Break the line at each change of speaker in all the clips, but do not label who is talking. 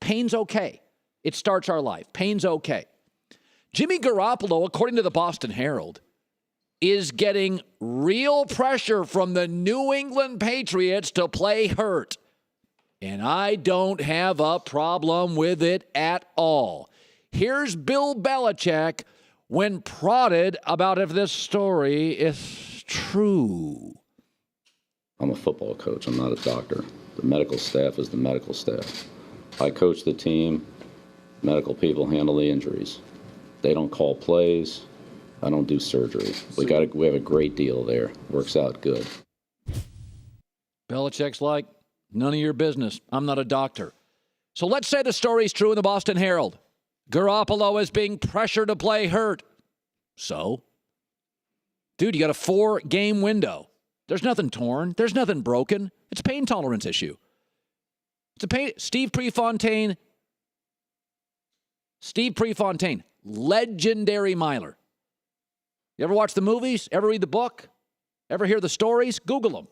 Pain's okay. It starts our life. Pain's okay. Jimmy Garoppolo, according to the Boston Herald, is getting real pressure from the New England Patriots to play hurt. And I don't have a problem with it at all. Here's Bill Belichick when prodded about if this story is true.
I'm a football coach. I'm not a doctor. The medical staff is the medical staff. I coach the team. Medical people handle the injuries. They don't call plays. I don't do surgery. We have a great deal there. Works out good.
Belichick's like, none of your business. I'm not a doctor. So let's say the story's true in the Boston Herald. Garoppolo is being pressured to play hurt. So? Dude, you got a 4-game window. There's nothing torn. There's nothing broken. It's a pain tolerance issue. It's a pain. Steve Prefontaine, legendary miler. You ever watch the movies? Ever read the book? Ever hear the stories? Google them.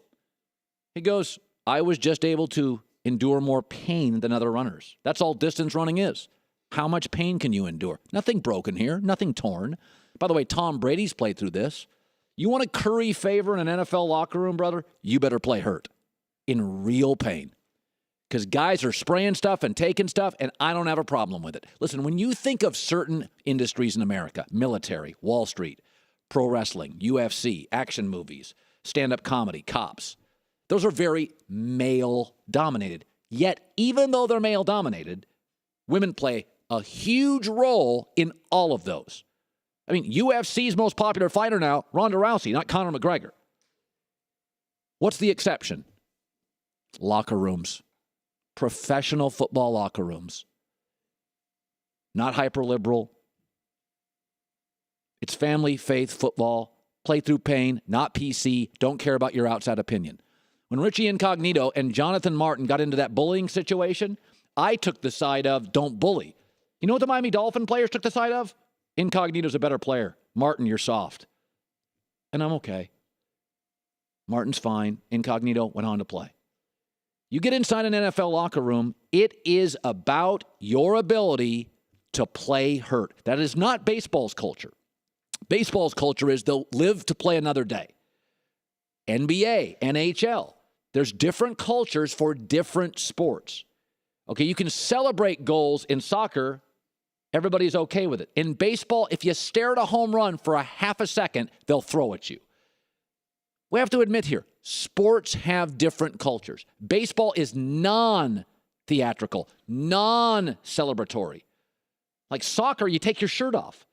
He goes, I was just able to endure more pain than other runners. That's all distance running is. How much pain can you endure? Nothing broken here. Nothing torn. By the way, Tom Brady's played through this. You want to curry favor in an NFL locker room, brother? You better play hurt. In real pain. Because guys are spraying stuff and taking stuff, and I don't have a problem with it. Listen, when you think of certain industries in America, military, Wall Street, pro wrestling, UFC, action movies, stand-up comedy, cops, those are very male-dominated. Yet, even though they're male-dominated, women play a huge role in all of those. I mean, UFC's most popular fighter now, Ronda Rousey, not Conor McGregor. What's the exception? Locker rooms. Professional football locker rooms. Not hyper-liberal. It's family, faith, football. Play through pain, not PC. Don't care about your outside opinion. When Richie Incognito and Jonathan Martin got into that bullying situation, I took the side of don't bully. You know what the Miami Dolphin players took the side of? Incognito's a better player. Martin, you're soft. And I'm okay. Martin's fine. Incognito went on to play. You get inside an NFL locker room, it is about your ability to play hurt. That is not baseball's culture. Baseball's culture is they'll live to play another day. NBA, NHL. There's different cultures for different sports. Okay, you can celebrate goals in soccer. Everybody's okay with it. In baseball, if you stare at a home run for a half a second, they'll throw at you. We have to admit here, sports have different cultures. Baseball is non-theatrical, non-celebratory. Like soccer, you take your shirt off.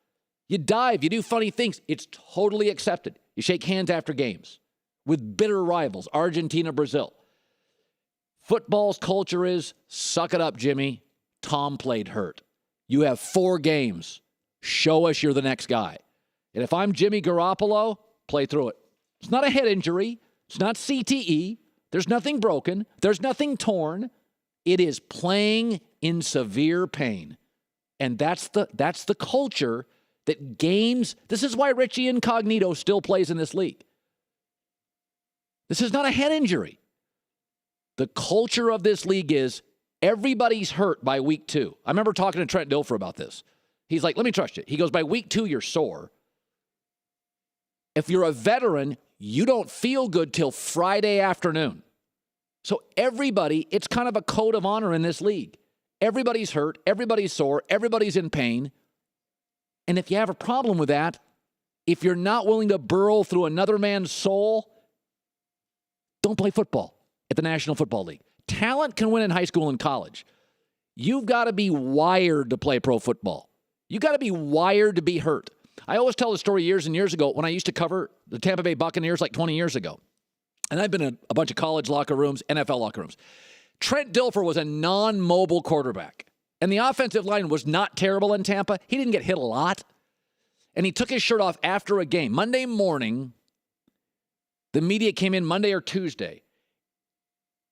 You dive, you do funny things. It's totally accepted. You shake hands after games with bitter rivals, Argentina, Brazil. Football's culture is, suck it up, Jimmy. Tom played hurt. You have 4 games. Show us you're the next guy. And if I'm Jimmy Garoppolo, play through it. It's not a head injury. It's not CTE. There's nothing broken. There's nothing torn. It is playing in severe pain. And that's the culture that games. This is why Richie Incognito still plays in this league. This is not a head injury. The culture of this league is everybody's hurt by week 2. I remember talking to Trent Dilfer about this. He's like, let me trust you. He goes, by week 2, you're sore. If you're a veteran, you don't feel good till Friday afternoon. So everybody, it's kind of a code of honor in this league. Everybody's hurt. Everybody's sore. Everybody's in pain. And if you have a problem with that, if you're not willing to burrow through another man's soul, don't play football at the National Football League. Talent can win in high school and college. You've got to be wired to play pro football. You've got to be wired to be hurt. I always tell the story years and years ago when I used to cover the Tampa Bay Buccaneers like 20 years ago. And I've been in a bunch of college locker rooms, NFL locker rooms. Trent Dilfer was a non-mobile quarterback. And the offensive line was not terrible in Tampa. He didn't get hit a lot. And he took his shirt off after a game. Monday morning, the media came in Monday or Tuesday.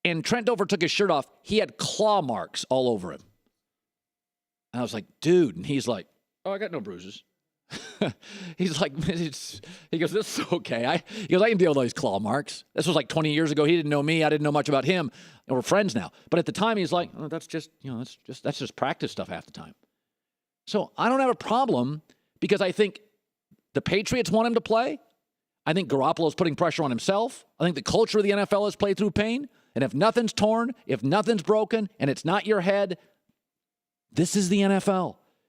And Trent Dilfer took his shirt off. He had claw marks all over him. And I was like, dude. And he's like, oh, I got no bruises. He's like, he goes, this is okay. He goes, I can deal with all these claw marks. This was like 20 years ago. He didn't know me. I didn't know much about him. And we're friends now. But at the time, he's like, oh, that's just practice stuff half the time. So I don't have a problem because I think the Patriots want him to play. I think Garoppolo's putting pressure on himself. I think the culture of the NFL is play through pain. And if nothing's torn, if nothing's broken, and it's not your head, this is the NFL.